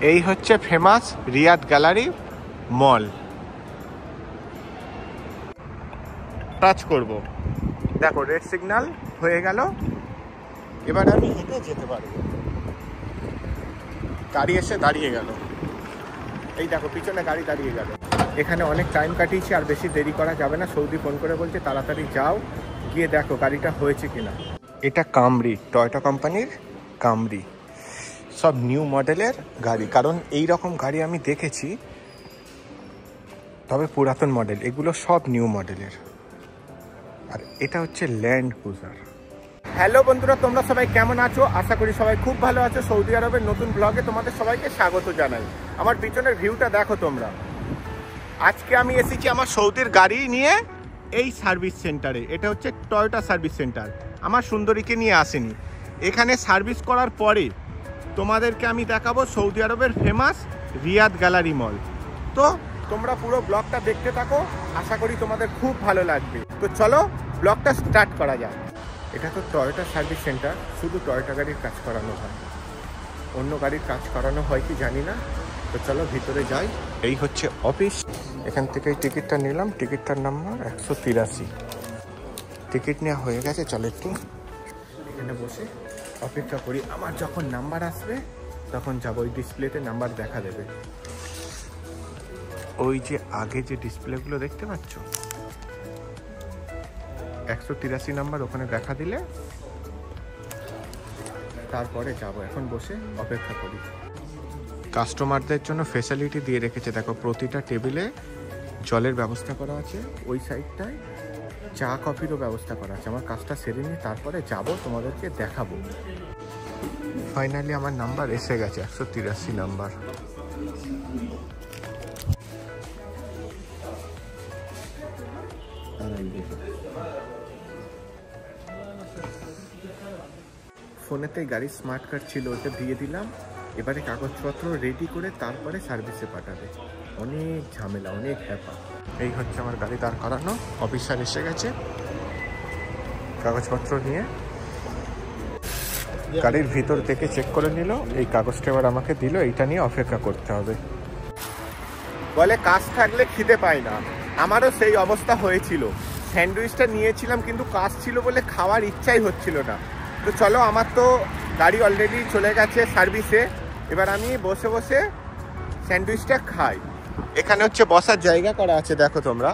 এই হচ্ছে famous Riyad gallery মল। Touch করব, দেখো রেড সিগন্যাল হয়ে গেল। এবার আমি হেঁটে যেতে পারবো। গাড়ি এসে দাঁড়িয়ে গেল, এই দেখো পিছনে গাড়ি দাঁড়িয়ে গেল। এখানে অনেক টাইম কাটিয়েছি, আর বেশি দেরি করা যাবে না। সৌদি ফোন করে বলছে তাড়াতাড়ি যাও, গিয়ে দেখো গাড়িটা হয়েছে কিনা। এটা কামরি, টয়োটা কোম্পানির কামরি, সব নিউ মডেলের গাড়ি। কারণ এই রকম গাড়ি আমি দেখেছি, তবে পুরাতন মডেল, এগুলো সব নিউ মডেলের। আর এটা হচ্ছে ল্যান্ড ক্রুজার। হ্যালো বন্ধুরা, তোমরা সবাই কেমন আছো? আশা করি সবাই খুব ভালো আছো। সৌদি আরবের নতুন ব্লগে তোমাদের সবাইকে স্বাগত জানাই। আমার পিছনের ভিউটা দেখো তোমরা। আজকে আমি এসেছি আমার সৌদির গাড়ি নিয়ে এই সার্ভিস সেন্টারে। এটা হচ্ছে টয়োটা সার্ভিস সেন্টার। আমার সুন্দরীকে নিয়ে আসেনি। এখানে সার্ভিস করার পরে তোমাদেরকে আমি দেখাবো সৌদি আরবের ফেমাস রিয়াদ গ্যালারি মল। তো তোমরা পুরো ব্লগটা দেখতে থাকো, আশা করি তোমাদের খুব ভালো লাগবে। তো চলো ব্লগটা স্টার্ট করা যাক। এটা তো টয়োটা সার্ভিস সেন্টার, শুধু টয়োটা গাড়ির কাজ করানো হয়, অন্য গাড়ির কাজ করানো হয় কি জানি না। তো চলো ভিতরে যাই। এই হচ্ছে অফিস। এখান থেকে টিকিটটা নিলাম, টিকিটটার নাম্বার 183। টিকিট নেওয়া হয়ে গেছে। চলো একটু এখানে বসে অপেক্ষা করি। আমার যখন নাম্বার আসবে তখন যাবো। ওই ডিসপ্লেতে নাম্বার দেখা দেবে। ওই যে আগে যে ডিসপ্লেগুলো দেখতে পাচ্ছ, 183 নাম্বার ওখানে দেখা দিলে তারপরে যাব। এখন বসে অপেক্ষা করি। কাস্টমারদের জন্য ফেসিলিটি দিয়ে রেখেছে, দেখো প্রতিটা টেবিলে জলের ব্যবস্থা করা আছে, ওই সাইডটায় চা কফিরও ব্যবস্থা করা আছে। আমার কাজটা সেরে নিয়ে তারপরে যাব, তোমাদেরকে দেখাবো। ফাইনালি আমার নাম্বার এসে গেছে, 183 নাম্বার। ফোনেতেই গাড়ির স্মার্ট কার্ড ছিল, ওটা দিয়ে দিলাম। এবারে কাগজপত্র রেডি করে তারপরে সার্ভিসে পাঠাবে। অনেক ঝামেলা, অনেক হ্যাপা। এই হচ্ছে আমার গাড়ি দাঁড় করানো। অফিসার এসে গেছে কাগজপত্র নিয়ে, গাড়ির ভিতর থেকে চেক করে নিল। এই কাগজটা এবার আমাকে দিল, এইটা নিয়ে অপেক্ষা করতে হবে। বলে কাজ থাকলে খিদে পায় না। আমারও সেই অবস্থা হয়েছিল। স্যান্ডউইচটা নিয়েছিলাম কিন্তু কাজ ছিল বলে খাওয়ার ইচ্ছাই হচ্ছিল না। তো চলো, আমার তো গাড়ি অলরেডি চলে গেছে সার্ভিসে। এবার আমি বসে বসে স্যান্ডউইচটা খাই। এখানে হচ্ছে বসার জায়গা করা আছে, দেখো তোমরা।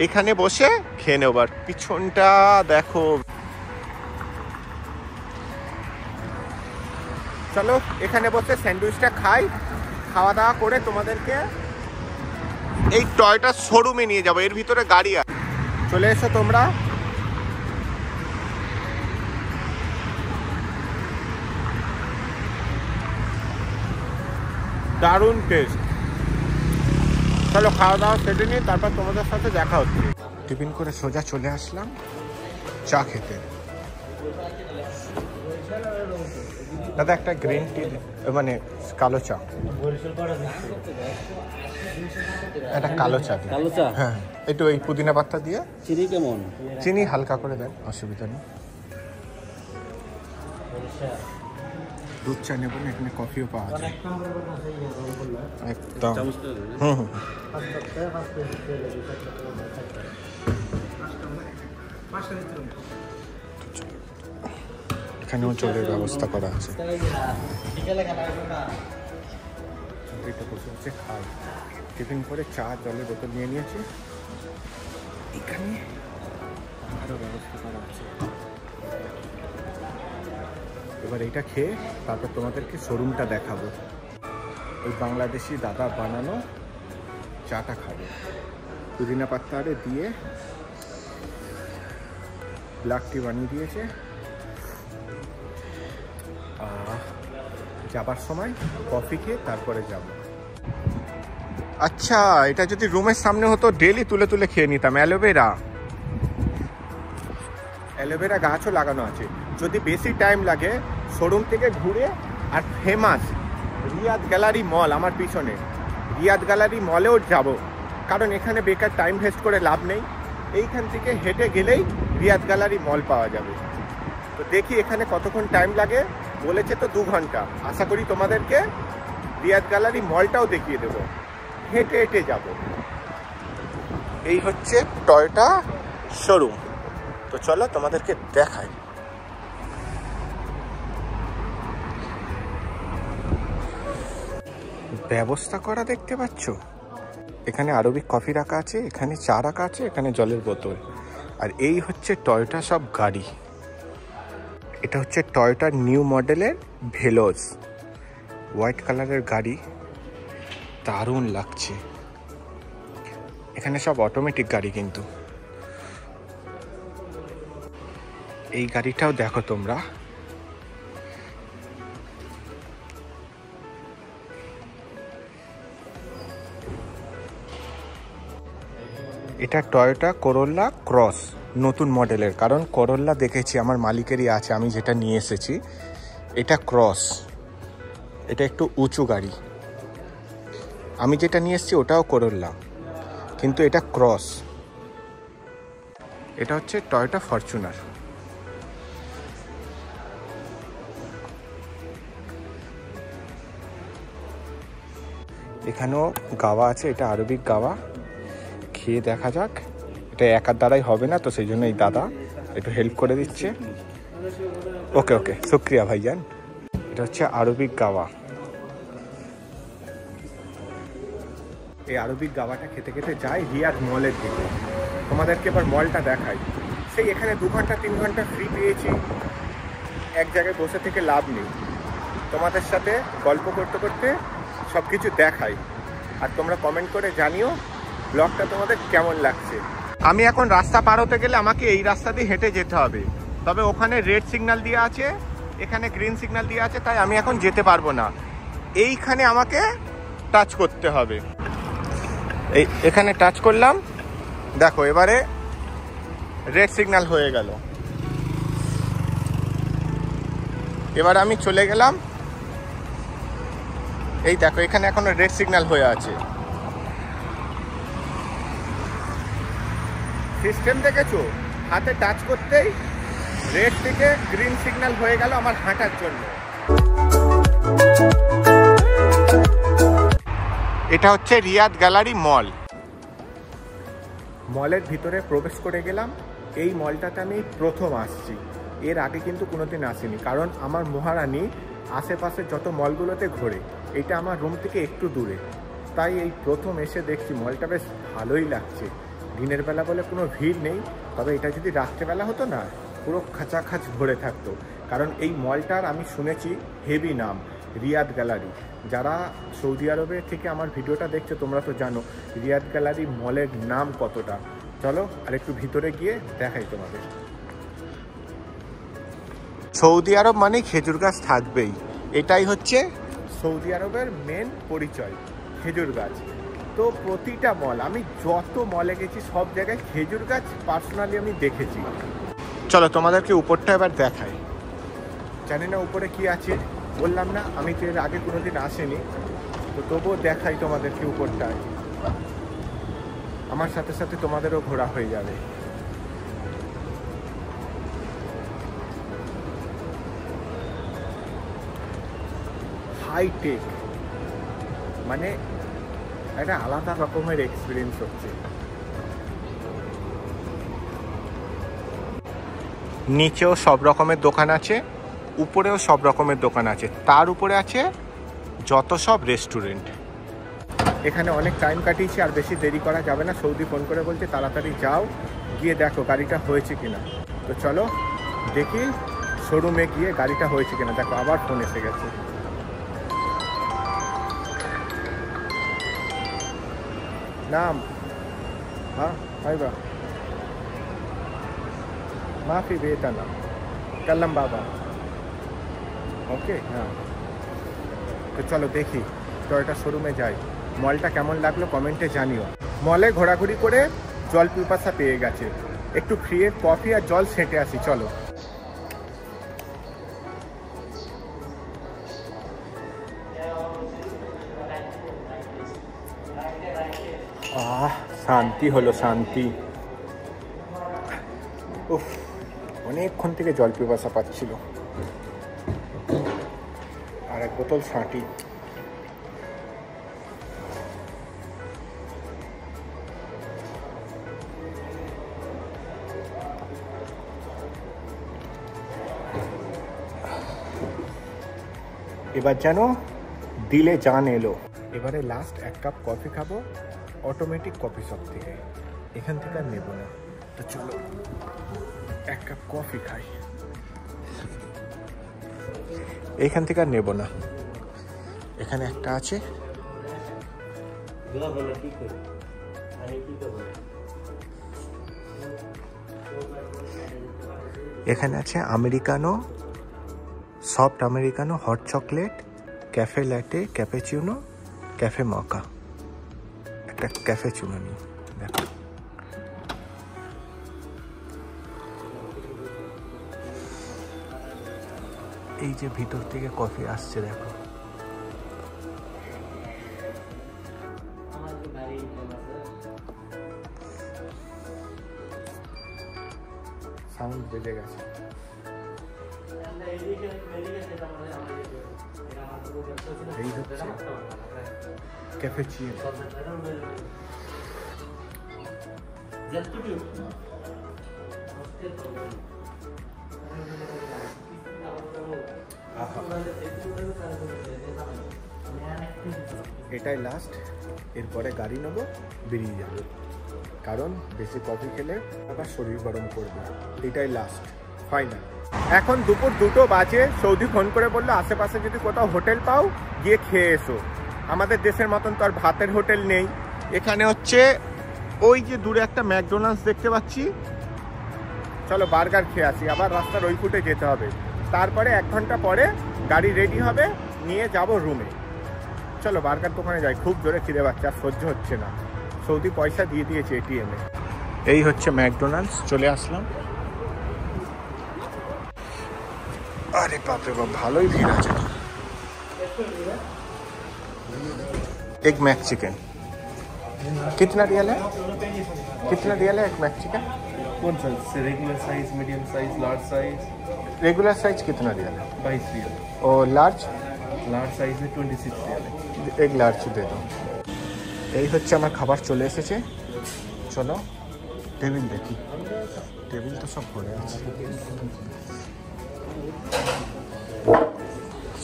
এখানে বসে খেয়ে নেবার। পিছনটা দেখো। চলো এখানে বসে স্যান্ডউইচটা খাই। খাওয়া দাওয়া করে তোমাদেরকে এই টয়োটা শোরুমে নিয়ে যাবো। এর ভিতরে গাড়ি আছে, চলে এসো তোমরা। দারুণ টেস্ট। চলো খাওয়া দাওয়া সেরে নিয়ে তারপর তোমাদের সাথে দেখা হচ্ছে। টিফিন করে সোজা চলে আসলাম চা খেতে। দাদা একটা গ্রিন টি, মানে কালো চা। একটা কালো চা। কালো চা, হ্যাঁ। একটু ওই পুদিনা পাতা দিয়ে। চিনি কেমন? চিনি হালকা করে দেন, অসুবিধা নেই। দুধ চা নেব না, এখানে কফিও পাওয়া যায় একদম। এখানেও জলের ব্যবস্থা করা আছে। খাই। টিফিন করে চা জলের বোতল নিয়ে নিয়েছি। এখানে আরও ব্যবস্থা করা আছে। এবার এটা খেয়ে তারপর তোমাদেরকে শোরুমটা দেখাবো। ওই বাংলাদেশি দাদা বানানো চাটা খাবো। পুদিনা পাতা আরে দিয়ে ব্ল্যাক টি বানিয়ে দিয়েছে। যাবার সময় কফি খেয়ে তারপরে যাব। আচ্ছা, এটা যদি রুমের সামনে হতো ডেলি তুলে তুলে খেয়ে নিতাম। অ্যালোভেরা গাছও লাগানো আছে। যদি বেশি টাইম লাগে শোরুম থেকে ঘুরে, আর ফেমাস রিয়াদ গ্যালারি মল আমার পিছনে, রিয়াদ গ্যালারি মলেও যাব। কারণ এখানে বেকার টাইম ওয়েস্ট করে লাভ নেই। এইখান থেকে হেঁটে গেলেই রিয়াদ গ্যালারি মল পাওয়া যাবে। তো দেখি এখানে কতক্ষণ টাইম লাগে, বলেছে তো 2 ঘন্টা, আশা করি তোমাদেরকে রিয়াদ গ্যালারি মলটাও দেখিয়ে দেবো, হেঁটে হেঁটে যাব। এই হচ্ছে টয়োটা শোরুম, তো চলো তোমাদেরকে দেখাই। ব্যবস্থা করা দেখতে পাচ্ছ, এখানে আরবিক কফি রাখা আছে, এখানে চা রাখা আছে, এখানে জলের বোতল। আর এই হচ্ছে টয়োটা সব গাড়ি। এটা হচ্ছে টয়োটার নিউ মডেলের ভেলোজ, হোয়াইট কালারের গাড়ি, দারুণ লাগছে। এখানে সব অটোমেটিক গাড়ি, কিন্তু এই গাড়িটাও দেখো তোমরা। এটা টয়োটা করোলা ক্রস, নতুন মডেলের, কারণ করোলা দেখেছি আমার মালিকেরই আছে, আমি যেটা নিয়ে এসেছি। এটা ক্রস, এটা একটু উঁচু গাড়ি। আমি যেটা নিয়ে এসেছি ওটাও করোলা, কিন্তু এটা ক্রস। এটা হচ্ছে টয়োটা ফরচুনার। এখানেও গাওয়া আছে, এটা আরবিক গাওয়া, খেয়ে দেখা যাক। এটা একার দ্বারাই হবে না, তো সেই জন্য এই দাদা একটু হেল্প করে দিচ্ছে। ওকে ওকে, শুক্রিয়া ভাইজান। এটা হচ্ছে আরবিক গাওয়া। এই আরবিক গাওয়াটা খেতে খেতে যাই রিয়াদ মলের দিকে। তোমাদেরকে এবার মলটা দেখাই। সেই এখানে 2 ঘন্টা 3 ঘন্টা ফ্রি পেয়েছি, এক জায়গায় বসে থেকে লাভ নেই। তোমাদের সাথে গল্প করতে করতে সব কিছু দেখাই, আর তোমরা কমেন্ট করে জানিও ব্লগটা তোমাদের কেমন লাগছে। আমি এখন রাস্তা পার হতে গেলে আমাকে এই রাস্তা দিয়ে হেঁটে যেতে হবে, তবে ওখানে রেড সিগন্যাল দিয়ে আছে, এখানে গ্রিন সিগন্যাল দিয়ে আছে, তাই আমি এখন যেতে পারবো না। এইখানে আমাকে টাচ করতে হবে। এখানে টাচ করলাম, দেখো এবারে রেড সিগন্যাল হয়ে গেল। এবার আমি চলে গেলাম, এই দেখো এখানে এখনো রেড সিগন্যাল হয়ে আছে। সিস্টেম দেখেছো, হাতে টাচ করতেই রেড থেকে গ্রিন সিগন্যাল হয়ে গেল আমার হাঁটার জন্য। এটা হচ্ছে রিয়াদ গ্যালারি মল। মলের ভিতরে প্রবেশ করে গেলাম। এই মলটাতে আমি প্রথম আসছি, এর আগে কিন্তু কোনোদিন আসিনি, কারণ আমার মহারানী আশেপাশে যত মলগুলোতে ঘোরে, এটা আমার রুম থেকে একটু দূরে, তাই এই প্রথম এসে দেখছি মলটা বেশ ভালোই লাগছে। দিনের বেলা বলে কোনো ভিড় নেই, তবে এটা যদি রাত্রেবেলা হতো না, পুরো খাঁচাখাচ ভরে থাকতো। কারণ এই মলটার আমি শুনেছি হেভি নাম, রিয়াদ গ্যালারি। যারা সৌদি আরবে থেকে আমার ভিডিওটা দেখছো তোমরা তো জানো রিয়াদ গ্যালারি মলের নাম কতটা। চলো আর একটু ভিতরে গিয়ে দেখাই তোমাদের। সৌদি আরব মানে খেজুর গাছ থাকবেই, এটাই হচ্ছে সৌদি আরবের মেন পরিচয়, খেজুর গাছ। তো প্রতিটা মল, আমি যত মলে গেছি সব জায়গায় খেজুর গাছ পার্সোনালি আমি দেখেছি। চলো তোমাদেরকে উপরটা এবার দেখাই। জানি না উপরে কি আছে, বললাম না আমি তো এর আগে কোনোদিন আসিনি, তো তবুও দেখাই তোমাদেরকে উপরটায়। আমার সাথে সাথে তোমাদেরও ঘোরা হয়ে যাবে। হাইটেক, মানে একটা আলাদা রকমের এক্সপিরিয়েন্স হচ্ছে। নিচেও সব রকমের দোকান আছে, উপরেও সব রকমের দোকান আছে, তার উপরে আছে যত সব রেস্টুরেন্ট। এখানে অনেক টাইম কাটিয়েছি, আর বেশি দেরি করা যাবে না। সৌদি ফোন করে বলছে তাড়াতাড়ি যাও, গিয়ে দেখো গাড়িটা হয়েছে কিনা। তো চলো দেখি শোরুমে গিয়ে গাড়িটা হয়েছে কিনা। দেখো আবার ফোন এসে গেছে। নাম হ্যাঁ আইবা মাফি বেটা নাম কাল্লাম বাবা। ওকে হ্যাঁ, তো চলো দেখি টয়োটা শোরুমে যাই। মলটা কেমন লাগলো কমেন্টে জানিও। মলে ঘোরাঘুরি করে জল পিপাসা পেয়ে গেছে, একটু ফ্রিয়ে কফি আর জল সেঁটে আসি। চলো। শান্তি হলো, শান্তি। উফ, অনেকক্ষণ থেকে জল পিপাসা পাচ্ছিল। আর এক বোতল ছাঁটি। এবার যেন দিলে জান এলো। এবারে লাস্ট এক কাপ কফি খাবো অটোমেটিক কফি শপ থেকে, এখান থেকে আর নেবো না। তো চলো এক কাপ কফি খাই, এখান থেকে আর নেবো না। এখানে একটা আছে, এখানে আছে Americano, soft Americano, hot chocolate, cafe latte, cappuccino, cafe mocha. একটা ক্যাফেচিনো নিই, দেখো এই যে ভিতর থেকে কফি আসছে, দেখো সাউন্ড বেজে গেছে। এই হচ্ছে ক্যাফেচিনো। এটাই লাস্ট, এরপরে গাড়ি নেবো, বেরিয়ে যাবো, কারণ বেশি কফি খেলে আবার শরীর গরম করবে। এটাই লাস্ট ফাইনাল। এখন দুপুর 2টো বাজে। সৌদি ফোন করে বললো আশেপাশে যদি কোথাও হোটেল পাও গিয়ে খেয়ে এসো। আমাদের দেশের মতন তো আর ভাতের হোটেল নেই। এখানে হচ্ছে ওই যে দূরে একটা ম্যাকডোনাল্ডস দেখতে পাচ্ছি, চলো বার্গার খেয়ে আসি। আবার রাস্তার ওই ফুটে যেতে হবে, তারপরে 1 ঘন্টা পরে গাড়ি রেডি হবে, নিয়ে যাব রুমে। চলো বার্গার দোকানে যাই, খুব জোরে খিদে পাচ্ছে, আর সহ্য হচ্ছে না। সৌদি পয়সা দিয়ে দিয়েছে এটিএমে। এই হচ্ছে ম্যাকডোনাল্ডস, চলে আসলাম। अरे बाप रे बाप, ভালোই ভিড় আছে। एक मैक चिकन कितना रियल है? कितना रियल है एक मैक चिकन? कौन सा? Regular size, medium size, large size? Regular size कितना रियल है? 22 रियल। और लार्ज? लार्ज साइज में 26 रियल है। एक लार्ज दे दो। এই হচ্ছে আমার খাবার চলে এসেছে। চলো টেবিল দেখি, টেবিল তো সব ভরে আছে।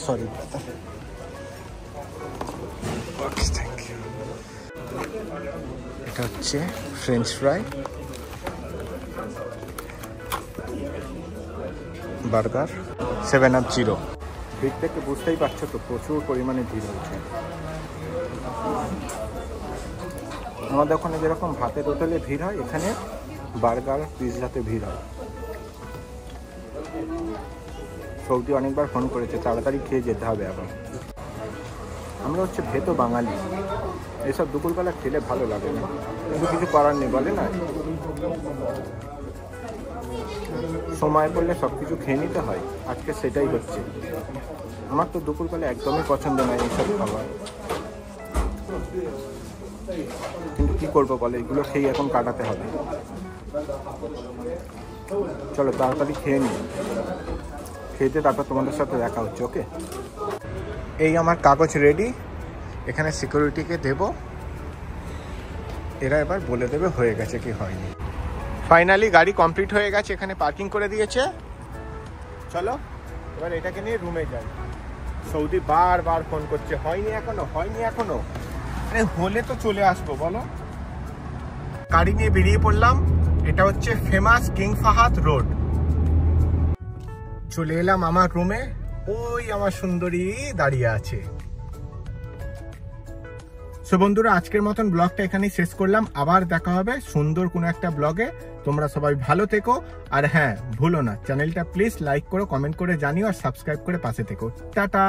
Sorry brother, okay thank you. এটা হচ্ছে French fry, burger, 7 up zero. ভিড় থেকে বুঝতেই পারছো তো, প্রচুর পরিমাণে ভিড় হচ্ছে। আমাদের ওখানে যেরকম ভাতের হোটেলে ভিড় হয়, এখানে বার্গার পিৎজাতে ভিড় হয়। সৌদি অনেকবার ফোন করেছে, তাড়াতাড়ি খেয়ে যেতে হবে। আবার আমরা হচ্ছে ভেতো বাঙালি, এসব দুপুরবেলা খেলে ভালো লাগে না, কিন্তু কিছু করার নেই, বলে না সময় পড়লে সব কিছু খেয়ে নিতে হয়। আজকে সেটাই হচ্ছে। আমার তো দুপুরবেলা একদমই পছন্দ নয় এইসব খাবার, কিন্তু কি করবো বলে, এগুলো খেয়ে এখন কাটাতে হবে। চলো তাড়াতাড়ি খেয়ে নিই, খেতে তারপর তোমাদের সাথে দেখা হচ্ছে। ওকে, এই আমার কাগজ রেডি, এখানে সিকিউরিটিকে দেব, এরা এবার বলে দেবে হয়ে গেছে কি হয়নি। ফাইনালি গাড়ি কমপ্লিট হয়ে গেছে, এখানে পার্কিং করে দিয়েছে। চলো এবার এটাকে নিয়ে রুমে যাই। সৌদি বারবার ফোন করছে, হয়নি এখনো, হয়নি এখনো। আরে হলে তো চলে আসবো, বলো। গাড়ি নিয়ে বেরিয়ে পড়লাম। এটা হচ্ছে ফেমাস কিং ফাহাদ রোড। চলে এলাম আমার রুমে, ওই আমার সুন্দরী দাঁড়িয়ে আছে। সো বন্ধুরা, আজকের মতন ব্লগটা এখানেই শেষ করলাম। আবার দেখা হবে সুন্দর কোনো একটা ব্লগে। তোমরা সবাই ভালো থেকো, আর হ্যাঁ ভুলো না চ্যানেলটা প্লিজ লাইক করো, কমেন্ট করে জানিও, আর সাবস্ক্রাইব করে পাশে থেকো। টাটা।